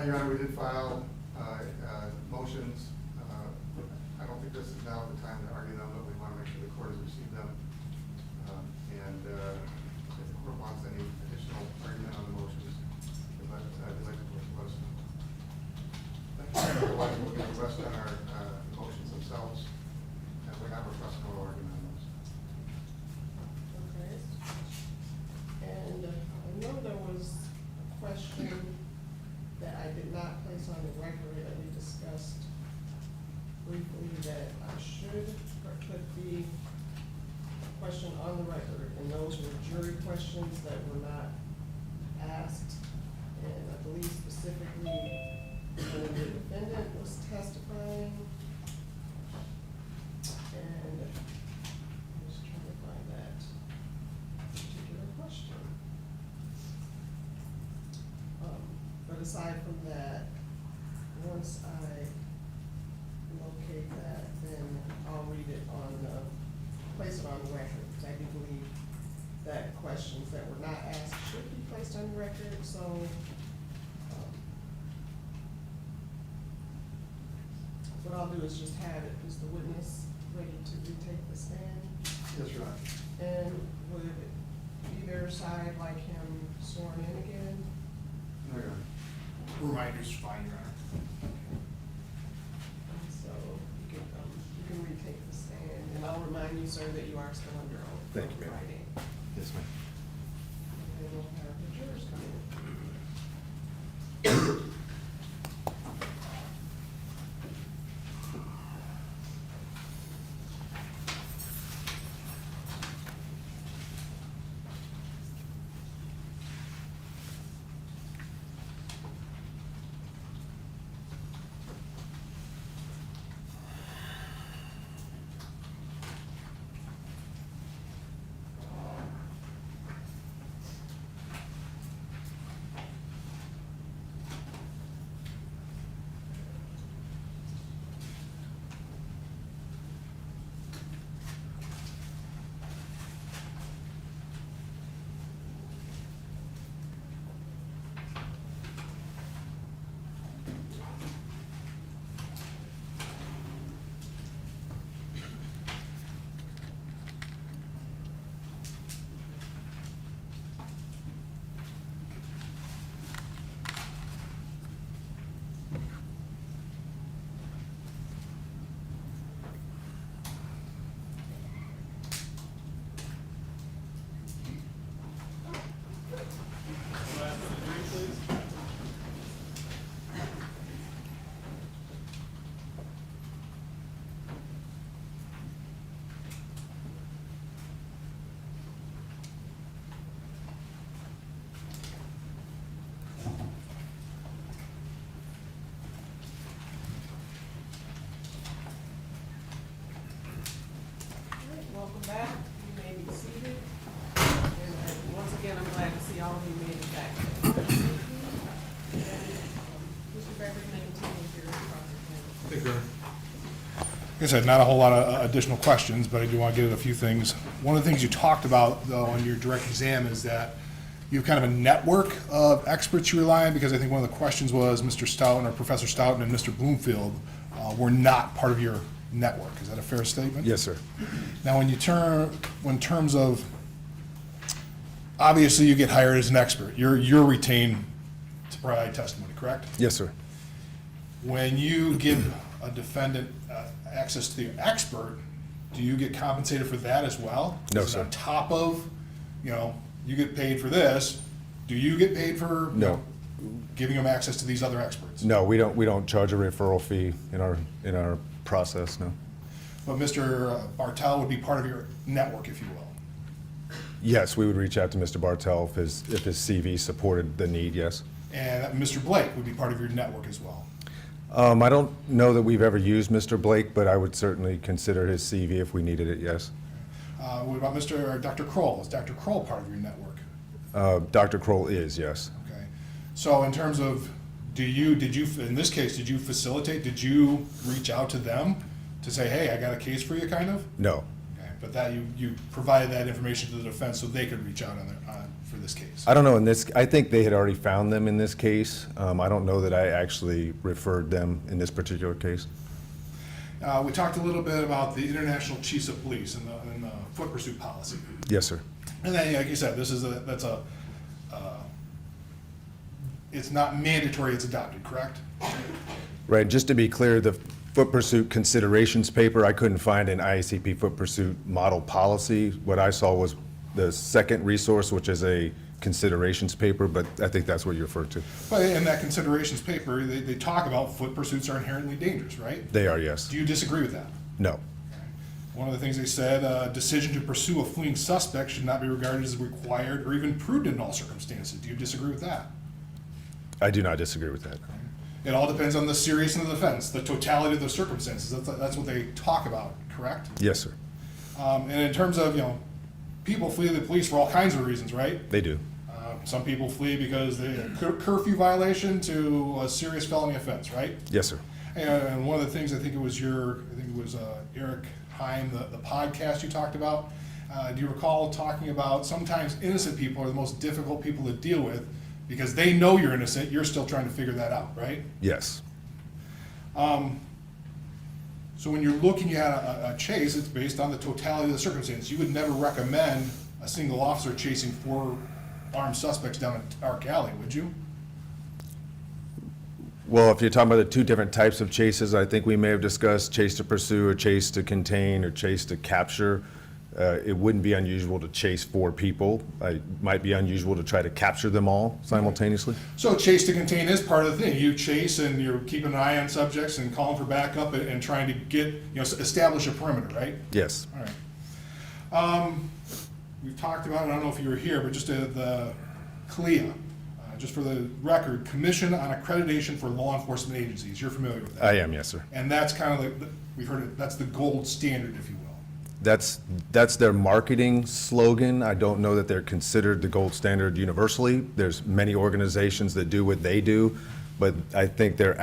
Your Honor, we did file motions. I don't think this is now the time to argue them, but we want to make sure the court has received them. And if the court wants any additional argument on the motions, they'd like to let us know. Otherwise, we're going to rest on our motions themselves, and we're not requesting oral argument on those. Okay. And I know there was a question that I did not place on the record that we discussed briefly that I should or could be a question on the record, and those were jury questions that were not asked. And I believe specifically when the defendant was testifying, and I'm just trying to find that particular question. But aside from that, once I locate that, then I'll read it on place it on the record, because I do believe that questions that were not asked should be placed on the record, so what I'll do is just have it, is the witness ready to retake the stand? Yes, Your Honor. And would either side like him sworn in again? No, Your Honor. Reminder's fine, Your Honor. So you can retake the stand, and I'll remind you, sir, that you are still under oath. Thank you, ma'am. Friday. Yes, ma'am. And we'll have the jurors come in. Welcome back. You may be seated. And once again, I'm glad to see all of you made it back. Mr. Becker, you may continue with your cross-examination. Thank you. Like I said, not a whole lot of additional questions, but I do want to get at a few things. One of the things you talked about, though, on your direct exam is that you have kind of a network of experts you rely on, because I think one of the questions was Mr. Stoughton or Professor Stoughton and Mr. Bloomfield were not part of your network. Is that a fair statement? Yes, sir. Now, in terms of, obviously you get hired as an expert. You're retained to provide testimony, correct? Yes, sir. When you give a defendant access to the expert, do you get compensated for that as well? No, Is it sir. on top of, you get paid for this, do you get paid for No. giving them access to these other experts? No, we don't charge a referral fee in our process, no. But Mr. Bartel would be part of your network, if you will. Yes, we would reach out to Mr. Bartel if his CV supported the need, yes. And Mr. Blake would be part of your network as well. I don't know that we've ever used Mr. Blake, but I would certainly consider his CV if we needed it, yes. What about Dr. Kroll? Is Dr. Kroll part of your network? Dr. Kroll is, yes. Okay. So in terms of, in this case, did you facilitate, did you reach out to them to say, hey, I got a case for you, kind of? No. Okay. But that you provided that information to the defense so they could reach out for this case? I don't know, I think they had already found them in this case. I don't know that I actually referred them in this particular case. We talked a little bit about the International Chiefs of Police and the foot pursuit policy. Yes, sir. And then, like you said, it's not mandatory, it's adopted, correct? Right, just to be clear, the foot pursuit considerations paper, I couldn't find an IACP foot pursuit model policy. What I saw was the second resource, which is a considerations paper, but I think that's what you referred to. But in that considerations paper, they talk about foot pursuits are inherently dangerous, right? They are, yes. Do you disagree with that? No. One of the things they said, decision to pursue a fleeing suspect should not be regarded as required or even prudent in all circumstances. Do you disagree with that? I do not disagree with that. It all depends on the seriousness of the offense, the totality of the circumstances. That's what they talk about, correct? Yes, sir. And in terms of, people flee the police for all kinds of reasons, right? They do. Some people flee because they curfew violation to a serious felony offense, right? Yes, sir. And one of the things, I think it was Eric Heim, the podcast you talked about. Do you recall talking about sometimes innocent people are the most difficult people to deal with because they know you're innocent, you're still trying to figure that out, right? Yes. So when you're looking at a chase, it's based on the totality of the circumstances. You would never recommend a single officer chasing 4 armed suspects down an dark alley, would you? Well, if you're talking about the 2 different types of chases, I think we may have discussed chase to pursue or chase to contain or chase to capture. It wouldn't be unusual to chase 4 people. It might be unusual to try to capture them all simultaneously. So chase to contain is part of the thing. You chase and you're keeping an eye on subjects and calling for backup and trying to get, establish a perimeter, right? Yes. All right. We've talked about, I don't know if you were here, but just the Kliem, just for the record, Commission on Accreditation for Law Enforcement Agencies. You're familiar with that? I am, yes, sir. And that's kind of we've heard it, that's the gold standard, if you will. That's their marketing slogan. I don't know that they're considered the gold standard universally. There's many organizations that do what they do, but I think their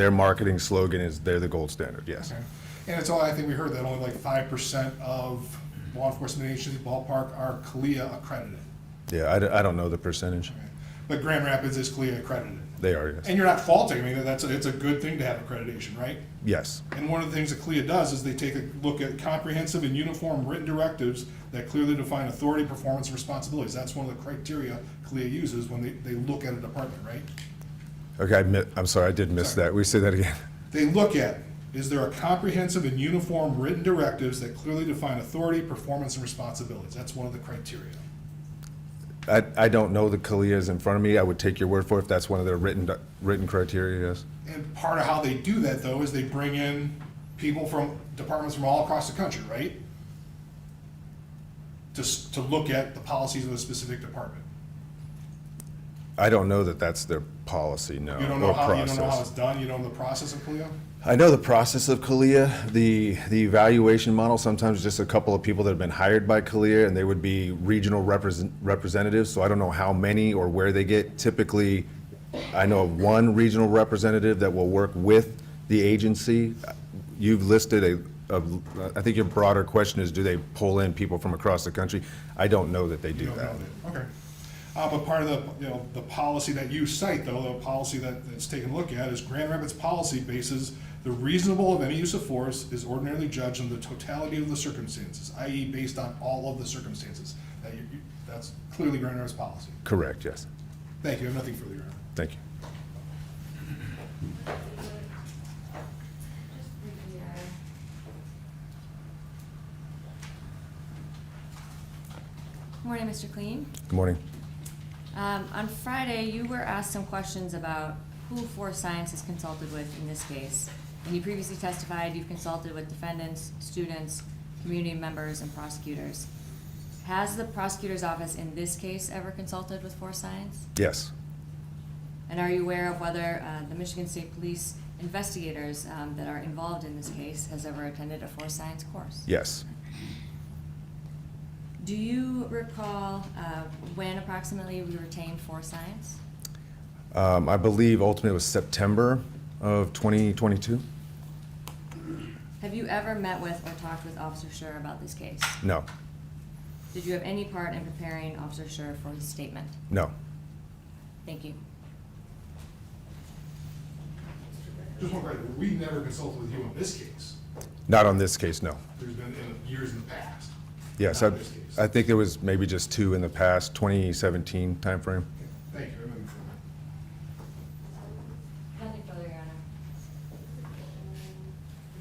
marketing slogan is they're the gold standard, yes. Okay. And it's all, I think we heard that only like 5% of law enforcement agencies ballpark are CLIA accredited. Yeah, I don't know the percentage. Okay. But Grand Rapids is CLIA accredited. They are, yes. And you're not faulting, it's a good thing to have accreditation, right? Yes. And one of the things that CLIA does is they take a look at comprehensive and uniform written directives that clearly define authority, performance, and responsibilities. That's one of the criteria CLIA uses when they look at a department, right? Okay, I'm sorry, I did miss that. Will you say that again? They look at, is there a comprehensive and uniform written directives that clearly define authority, performance, and responsibilities? That's one of the criteria. I don't know the CLIAs in front of me. I would take your word for it if that's one of their written criteria, yes. And part of how they do that, though, is they bring in people from departments from all across the country, right? To look at the policies of a specific department. I don't know that that's their policy, no. You don't know or how process. it's done? You don't know the process of CLIA? I know the process of CLIA, the evaluation model, sometimes just a couple of people that have been hired by CLIA, and they would be regional representatives, so I don't know how many or where they get. Typically, I know of one regional representative that will work with the agency. You've listed I think your broader question is, do they pull in people from across the country? I don't know that they do You don't that. know that. Okay. But part of the policy that you cite, though, the policy that's taken a look at is Grand Rapids policy bases the reasonable of any use of force is ordinarily judged on the totality of the circumstances, i.e. based on all of the circumstances. That's clearly Grand Rapids policy. Correct, yes. Thank you. I have nothing further, Your Honor. Thank you. Good morning, Mr. Kliem. Good morning. On Friday, you were asked some questions about who Force Science has consulted with in this case. And you previously testified you've consulted with defendants, students, community members, and prosecutors. Has the prosecutor's office in this case ever consulted with Force Science? Yes. And are you aware of whether the Michigan State Police investigators that are involved in this case has ever attended a Force Science course? Yes. Do you recall when approximately we retained Force Science? I believe ultimately it was September of 2022. Have you ever met with or talked with Officer Schurr about this case? No. Did you have any part in preparing Officer Schurr for his statement? No. Thank you. Just one question, we never consulted with you on this case. Not on this case, no. There's been years in the past. Yes, Not on this case. I think there was maybe just 2 in the past, 2017 timeframe. Thank you. I remember. Nothing further, Your Honor.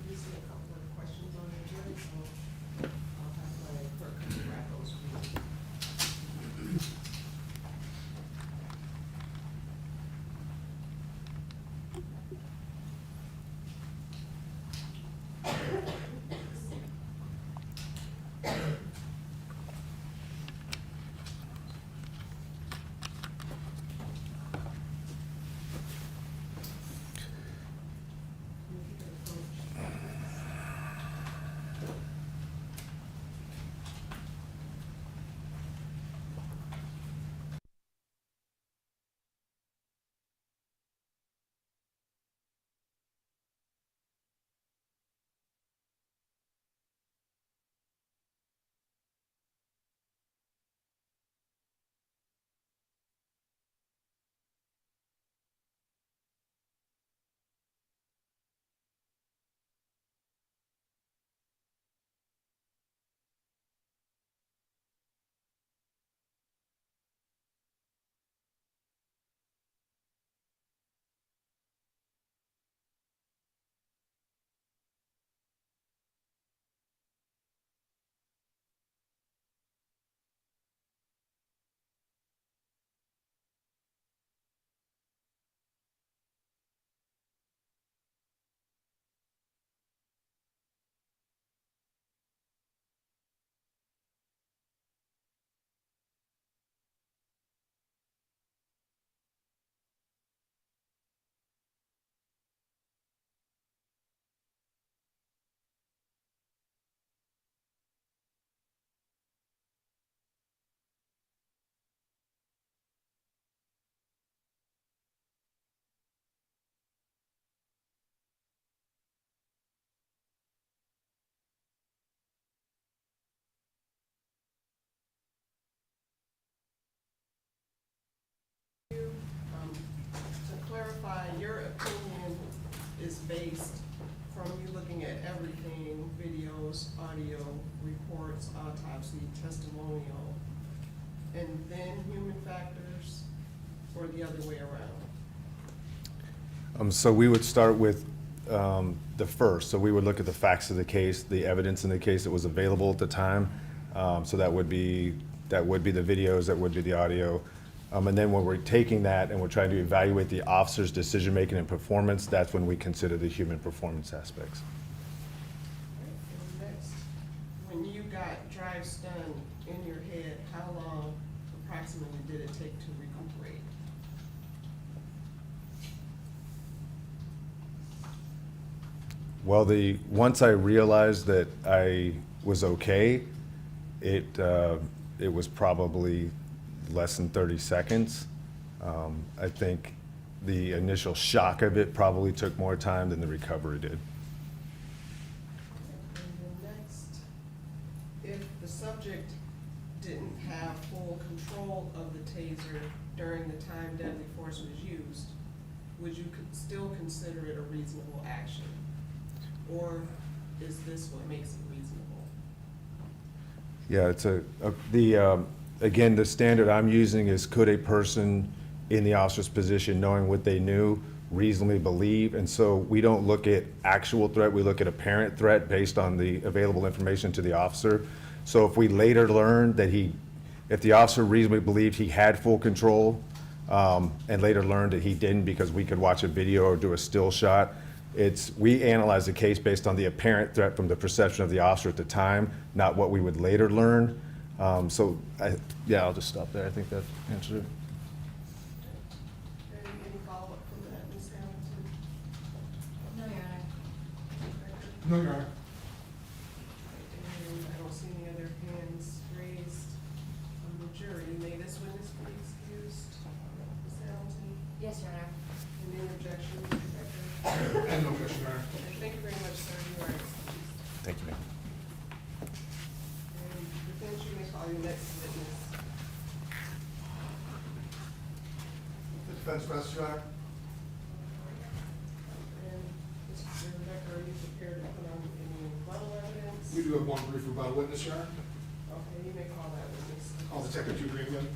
We see a couple of questions on the agenda, so I'll have my clerk come and wrap those for you. To clarify, your opinion is based from you looking at everything, videos, audio, reports, autopsy, testimonial, and then human factors, or the other way around? So we would start with the first. So we would look at the facts of the case, the evidence in the case that was available at the time. So that would be the videos, that would be the audio. And then when we're taking that and we're trying to evaluate the officer's decision-making and performance, that's when we consider the human performance aspects. And next, when you got drive stun in your head, how long approximately did it take to recuperate? Well, once I realized that I was okay, it was probably less than 30 seconds. I think the initial shock of it probably took more time than the recovery did. And then next, if the subject didn't have full control of the taser during the time deadly force was used, would you still consider it a reasonable action? Or is this what makes it reasonable? Yeah, it's again, the standard I'm using is, could a person in the officer's position, knowing what they knew, reasonably believe? And so we don't look at actual threat, we look at apparent threat based on the available information to the officer. So if we later learned that if the officer reasonably believed he had full control, and later learned that he didn't because we could watch a video or do a still shot, we analyze the case based on the apparent threat from the perception of the officer at the time, not what we would later learn. I'll just stop there. I think that answered it. Any follow-up from that, Ms. Hamilton? No, Your Honor. No, Your Honor. And I don't see any other hands raised from the jury. May this witness be excused? Ms. Hamilton? Yes, Your Honor. Any interjection? I have no question, Your Honor. Okay, thank you very much, sir. You are excused. Thank you, ma'am. And defense, you may call your next do have one brief rebuttal witness, Your Honor. Okay, you may call that witness. Call Detective Dupree again.